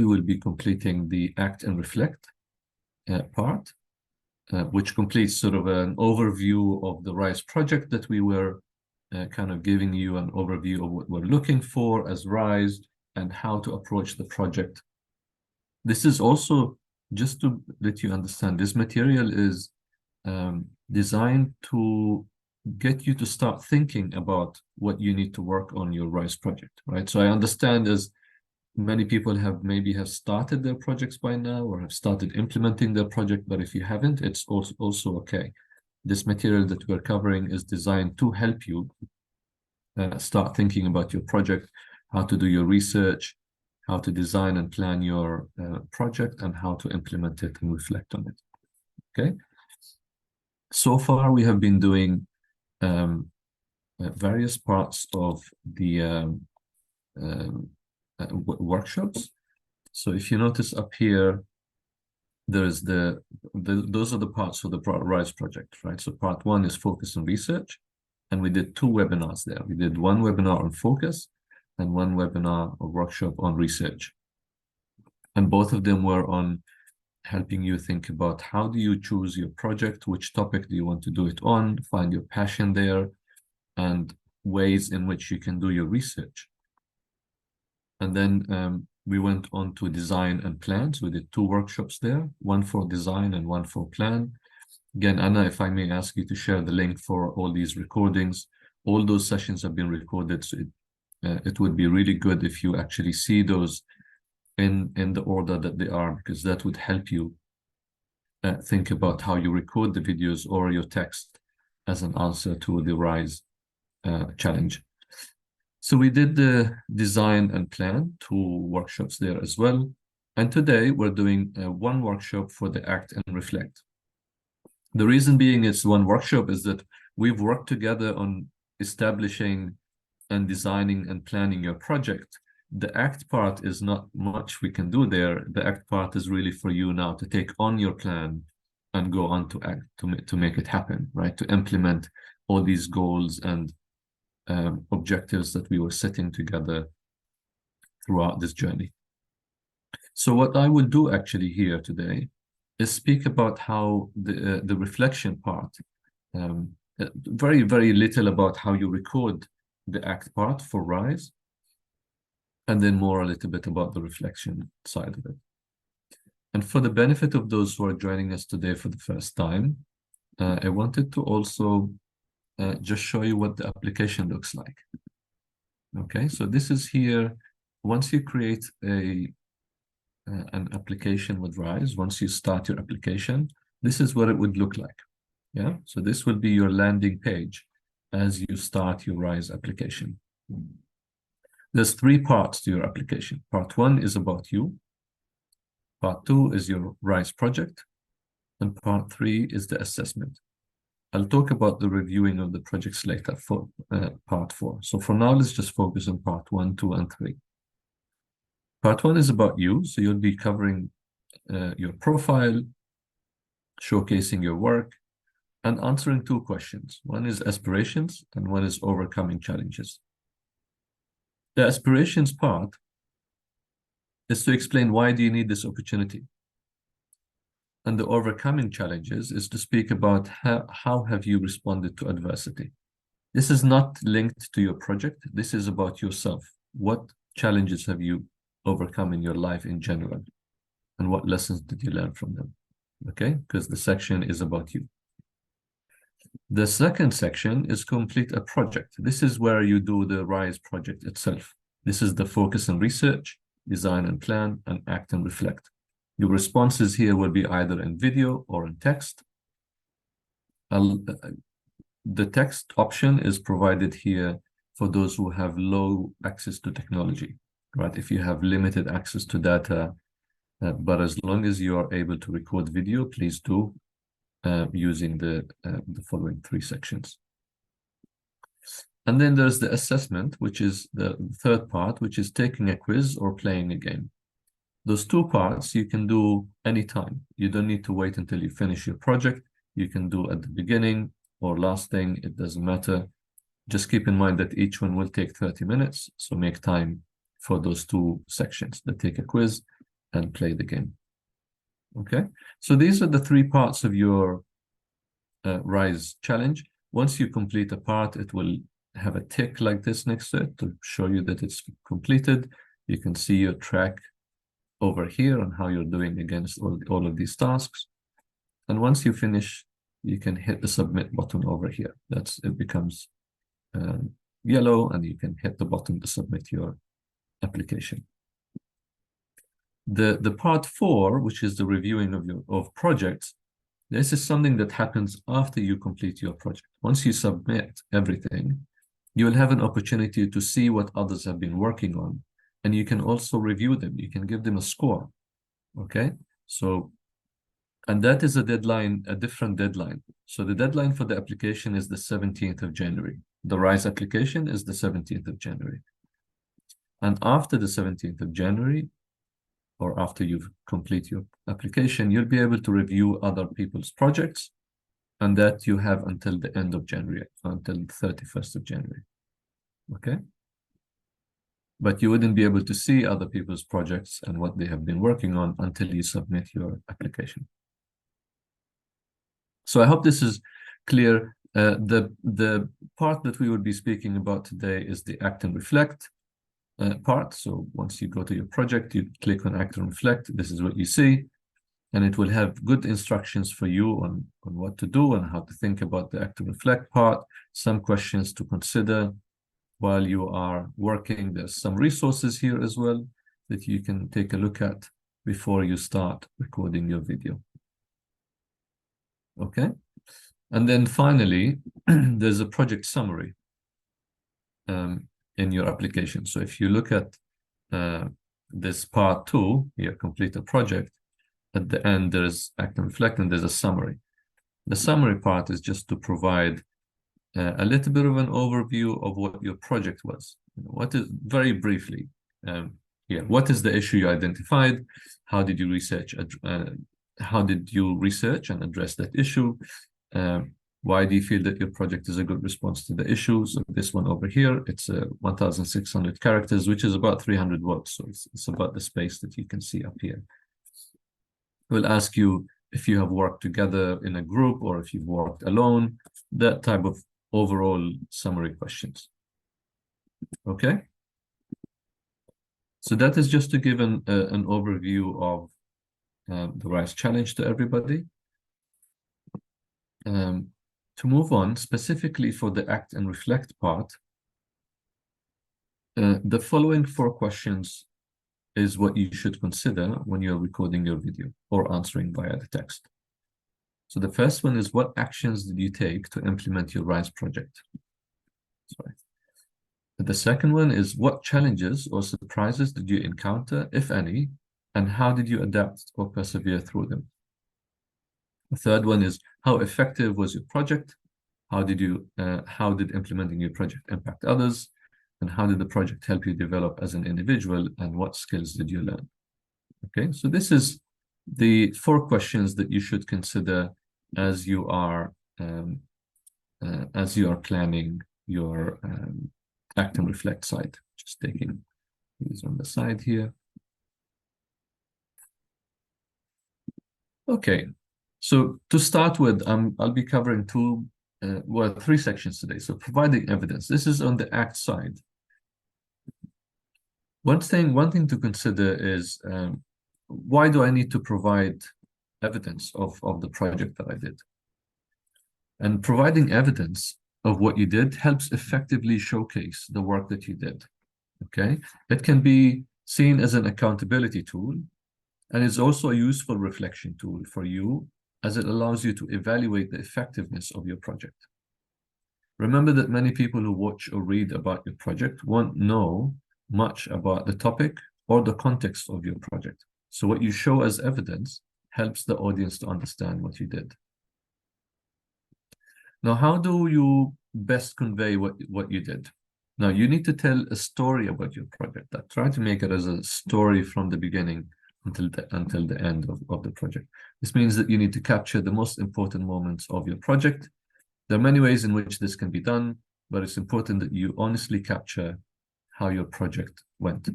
will be completing the Act and Reflect part, which completes sort of an overview of the RISE project that we were kind of giving you an overview of what we're looking for as RISE and how to approach the project. This is also, just to let you understand, this material is designed to get you to start thinking about what you need to work on your RISE project, right? So I understand as many people have started their projects by now or have started implementing their project, but if you haven't, it's also okay. This material that we're covering is designed to help you start thinking about your project, how to do your research, how to design and plan your project, and how to implement it and reflect on it. Okay. So far, we have been doing various parts of the workshops. So if you notice up here, there's those are the parts of the RISE project, right? So part 1 is focus on research, and we did 2 webinars there. We did 1 webinar on focus and 1 webinar or workshop on research. And both of them were on helping you think about how do you choose your project, which topic do you want to do it on, find your passion there, and ways in which you can do your research. And then we went on to design and plan. So we did 2 workshops there, 1 for design and 1 for plan. Again, Anna, if I may ask you to share the link for all these recordings. All those sessions have been recorded, so it would be really good if you actually see those in the order that they are, because that would help you think about how you record the videos or your text as an answer to the RISE challenge. So we did the design and plan, 2 workshops there as well. And today we're doing 1 workshop for the Act and Reflect. The reason being it's 1 workshop is that we've worked together on establishing and designing and planning your project. The Act part is not much we can do there. The Act part is really for you now to take on your plan and go on to Act to make it happen, right? To implement all these goals and objectives that we were setting together throughout this journey. So what I will do actually here today is speak about how the reflection part, very, very little about how you record the Act part for RISE, and then more a little bit about the reflection side of it. And for the benefit of those who are joining us today for the first time, I wanted to also just show you what the application looks like. Okay, so this is here. Once you create an application with RISE, once you start your application, this is what it would look like. Yeah, so this will be your landing page as you start your RISE application. There's 3 parts to your application. Part 1 is about you. Part 2 is your RISE project. And part 3 is the assessment. I'll talk about the reviewing of the projects later for part 4. So for now, let's just focus on part 1, 2, and 3. Part 1 is about you. So you'll be covering your profile, showcasing your work, and answering 2 questions. One is aspirations, and one is overcoming challenges. The aspirations part is to explain why do you need this opportunity. And the overcoming challenges is to speak about how have you responded to adversity. This is not linked to your project. This is about yourself. What challenges have you overcome in your life in general? And what lessons did you learn from them? Okay, because the section is about you. The second section is complete a project. This is where you do the RISE project itself. This is the focus and research, design and plan, and act and reflect. Your responses here will be either in video or in text. The text option is provided here for those who have low access to technology, right? If you have limited access to data, but as long as you are able to record video, please do using the following 3 sections. And then there's the assessment, which is the 3rd part, which is taking a quiz or playing a game. Those 2 parts you can do anytime. You don't need to wait until you finish your project. You can do at the beginning or last thing, it doesn't matter. Just keep in mind that each one will take 30 minutes. So make time for those 2 sections, the take a quiz and play the game. Okay, so these are the three parts of your RISE challenge. Once you complete a part, it will have a tick like this next to it to show you that it's completed. You can see your track over here and how you're doing against all of these tasks. And once you finish, you can hit the submit button over here. It becomes yellow, and you can hit the button to submit your application. The part 4, which is the reviewing of projects, this is something that happens after you complete your project. Once you submit everything, you will have an opportunity to see what others have been working on, and you can also review them. You can give them a score. Okay, so, and that is a deadline, a different deadline. So the deadline for the application is the 17th of January. The RISE application is the 17th of January. And after the 17th of January, or after you've complete your application, you'll be able to review other people's projects, and that you have until the end of January, until the 31st of January. Okay? But you wouldn't be able to see other people's projects and what they have been working on until you submit your application. So I hope this is clear. The part that we will be speaking about today is the Act and Reflect part. So once you go to your project, you click on Act and Reflect. This is what you see, and it will have good instructions for you on what to do and how to think about the Act and Reflect part, some questions to consider while you are working. There's some resources here as well that you can take a look at before you start recording your video. Okay, and then finally, there's a project summary in your application. So if you look at this part 2, you complete a project, at the end there's Act and Reflect, and there's a summary. The summary part is just to provide a little bit of an overview of what your project was. What is, very briefly, what is the issue you identified? How did you research and address that issue? Why do you feel that your project is a good response to the issue? So this one over here, it's 1,600 characters, which is about 300 words. So it's about the space that you can see up here. We'll ask you if you have worked together in a group or if you've worked alone, that type of overall summary questions. Okay. So that is just to give an overview of the RISE challenge to everybody. To move on, specifically for the Act and Reflect part, the following 4 questions is what you should consider when you're recording your video or answering via the text. So the first one is, what actions did you take to implement your RISE project? Sorry. The second one is, what challenges or surprises did you encounter, if any, and how did you adapt or persevere through them? The third one is, how effective was your project? How did implementing your project impact others? And how did the project help you develop as an individual? And what skills did you learn? Okay, so this is the 4 questions that you should consider as you are planning your Act and Reflect side. Just taking these on the side here. Okay. So to start with, I'll be covering 3 sections today. So providing evidence. This is on the Act side. One thing to consider is, why do I need to provide evidence of the project that I did? And providing evidence of what you did helps effectively showcase the work that you did. Okay? It can be seen as an accountability tool, and it's also a useful reflection tool for you, as it allows you to evaluate the effectiveness of your project. Remember that many people who watch or read about your project won't know much about the topic or the context of your project. So what you show as evidence helps the audience to understand what you did. Now, how do you best convey what you did? Now, you need to tell a story about your project. Try to make it as a story from the beginning until the end of the project. This means that you need to capture the most important moments of your project. There are many ways in which this can be done, but it's important that you honestly capture how your project went.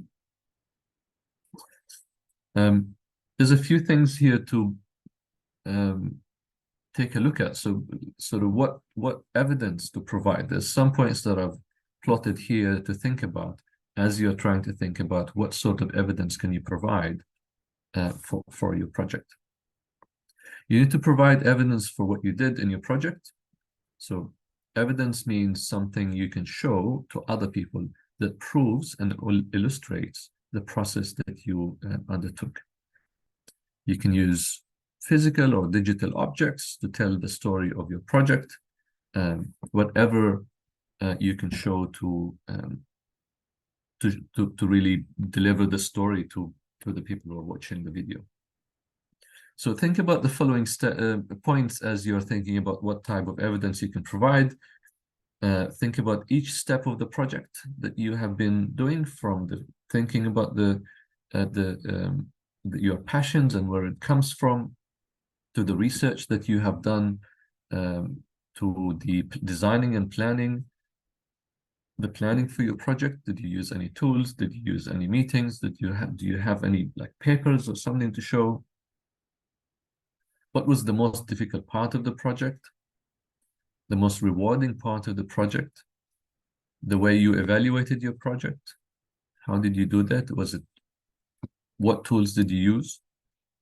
there's a few things here to take a look at. So sort of what evidence to provide. There's some points that I've plotted here to think about as you're trying to think about what sort of evidence can you provide for your project. You need to provide evidence for what you did in your project. So evidence means something you can show to other people that proves and illustrates the process that you undertook. You can use physical or digital objects to tell the story of your project, whatever you can show to really deliver the story to the people who are watching the video. So think about the following points as you're thinking about what type of evidence you can provide. Think about each step of the project that you have been doing, from the thinking about your passions and where it comes from, to the research that you have done, to the designing and planning, the planning for your project. Did you use any tools? Did you use any meetings? Do you have any like papers or something to show? What was the most difficult part of the project? The most rewarding part of the project? The way you evaluated your project? How did you do that? What tools did you use?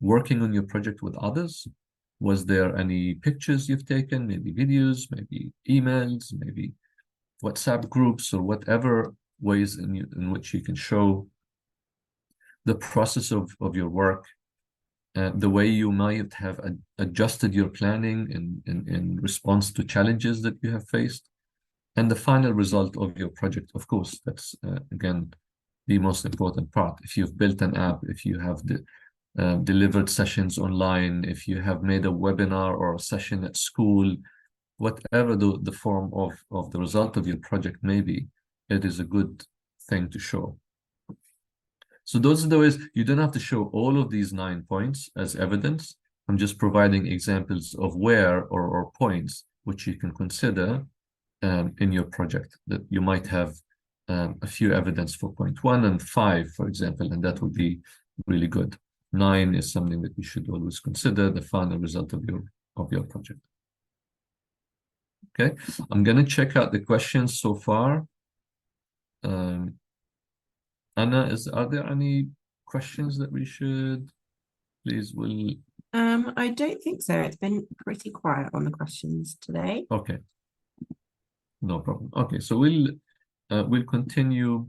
Working on your project with others? Was there any pictures you've taken, maybe videos, maybe emails, maybe WhatsApp groups, or whatever ways in which you can show the process of your work, the way you might have adjusted your planning in response to challenges that you have faced, and the final result of your project. Of course, that's again the most important part. If you've built an app, if you have delivered sessions online, if you have made a webinar or a session at school, whatever the form of the result of your project may be, it is a good thing to show. So those are the ways. You don't have to show all of these 9 points as evidence. I'm just providing examples of where or points which you can consider in your project, that you might have a few evidence for point 1 and 5, for example, and that would be really good. 9 is something that you should always consider the final result of your project. Okay, I'm going to check out the questions so far. Anna, are there any questions that we should please I don't think so. It's been pretty quiet on the questions today. Okay, no problem. Okay, so we'll continue.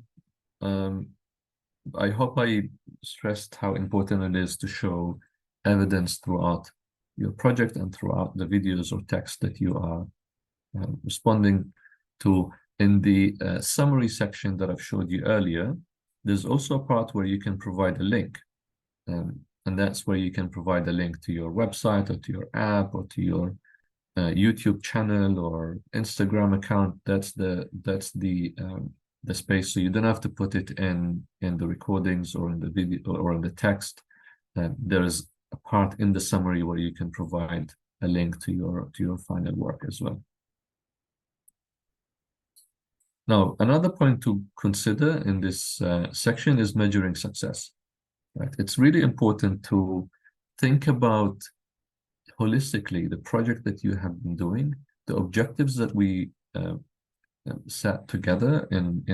I hope I stressed how important it is to show evidence throughout your project and throughout the videos or text that you are responding to. In the summary section that I've showed you earlier, there's also a part where you can provide a link, and that's where you can provide a link to your website or to your app or to your YouTube channel or Instagram account. That's the space. So you don't have to put it in the recordings or in the video or in the text. There's a part in the summary where you can provide a link to your final work as well. Now, another point to consider in this section is measuring success. Right? It's really important to think about holistically the project that you have been doing, the objectives that we set together in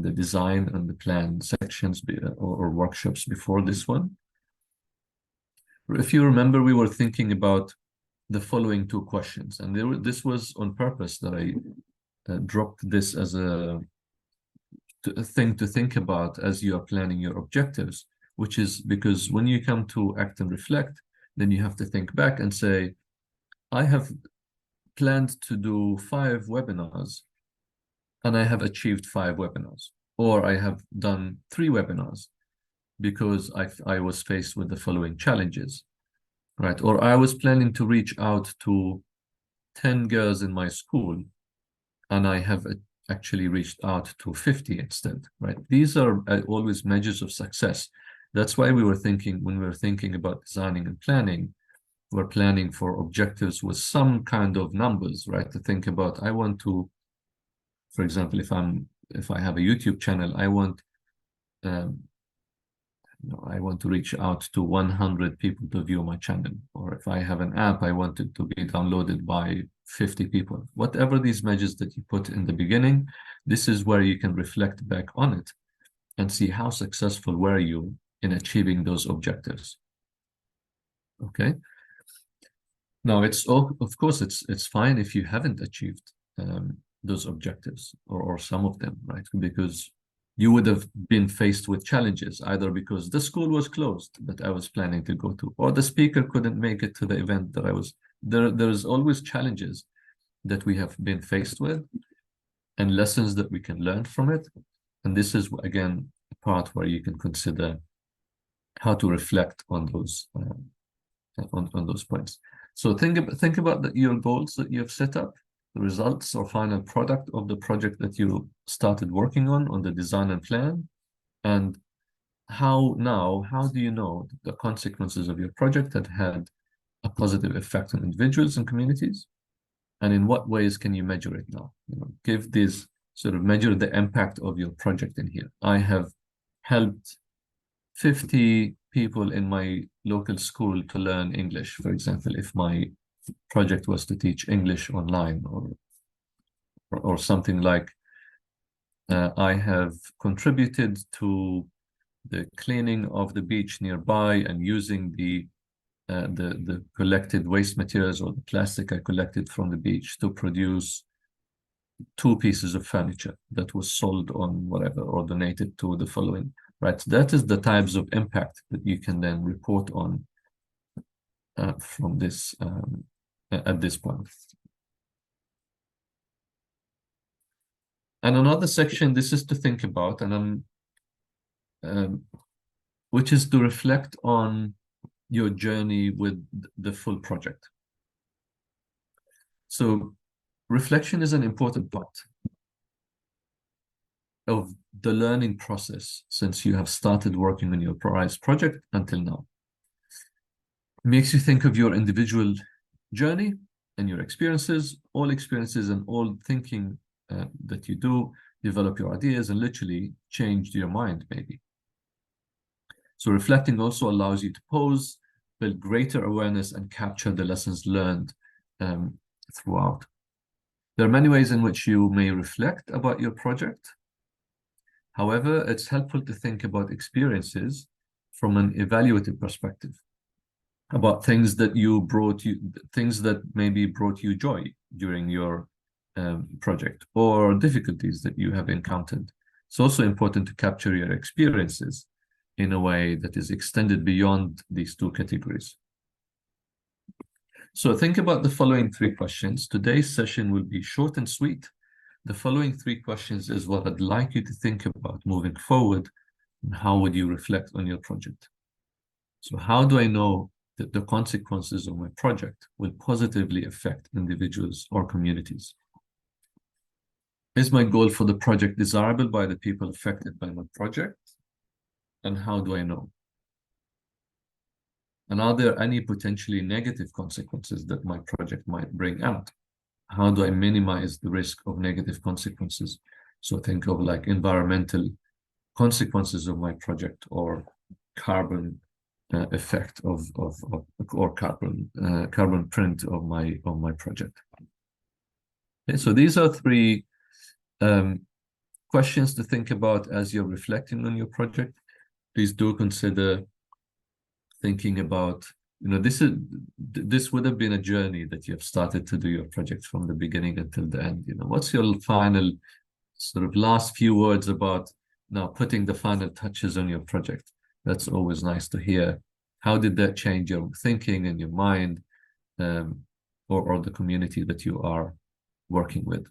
the design and the plan sections or workshops before this one. If you remember, we were thinking about the following 2 questions, and this was on purpose that I dropped this as a thing to think about as you are planning your objectives, which is because when you come to act and reflect, then you have to think back and say, I have planned to do 5 webinars and I have achieved 5 webinars, or I have done 3 webinars because I was faced with the following challenges, right? Or I was planning to reach out to 10 girls in my school and I have actually reached out to 50 instead, right? These are always measures of success. That's why we were thinking, when we were thinking about designing and planning, we're planning for objectives with some kind of numbers, right? To think about, I want to, for example, if I have a YouTube channel, I want I want to reach out to 100 people to view my channel, or if I have an app, I want it to be downloaded by 50 people. Whatever these measures that you put in the beginning, this is where you can reflect back on it and see how successful were you in achieving those objectives. Okay. Now, of course, it's fine if you haven't achieved those objectives or some of them, right? Because you would have been faced with challenges, either because the school was closed that I was planning to go to, or the speaker couldn't make it to the event that I was there. There's always challenges that we have been faced with and lessons that we can learn from it. And this is, again, a part where you can consider how to reflect on those points. So think about your goals that you have set up, the results or final product of the project that you started working on the design and plan, and how do you know the consequences of your project that had a positive effect on individuals and communities, and in what ways can you measure it now? Give this sort of measure the impact of your project in here. I have helped 50 people in my local school to learn English, for example, if my project was to teach English online, or something like I have contributed to the cleaning of the beach nearby and using the collected waste materials or the plastic I collected from the beach to produce 2 pieces of furniture that was sold on whatever or donated to the following. Right, that is the types of impact that you can then report on from this at this point. And another section, this is to think about, and which is to reflect on your journey with the full project. So reflection is an important part of the learning process since you have started working on your PRISE project until now. It makes you think of your individual journey and your experiences, all experiences and all thinking that you do, develop your ideas and literally change your mind maybe. So reflecting also allows you to pause, build greater awareness and capture the lessons learned throughout. There are many ways in which you may reflect about your project. However, it's helpful to think about experiences from an evaluative perspective, about things that things that maybe brought you joy during your project, or difficulties that you have encountered. It's also important to capture your experiences in a way that is extended beyond these 2 categories. So think about the following 3 questions. Today's session will be short and sweet. The following 3 questions is what I'd like you to think about moving forward, and how would you reflect on your project? So how do I know that the consequences of my project will positively affect individuals or communities? Is my goal for the project desirable by the people affected by my project? And how do I know? And are there any potentially negative consequences that my project might bring out? How do I minimize the risk of negative consequences? So think of like environmental consequences of my project, or carbon effect or carbon print of my project. Okay, so these are 3 questions to think about as you're reflecting on your project. Please do consider thinking about, this would have been a journey that you have started to do your project from the beginning until the end. What's your final sort of last few words about now putting the final touches on your project? That's always nice to hear. How did that change your thinking and your mind, or the community that you are working with?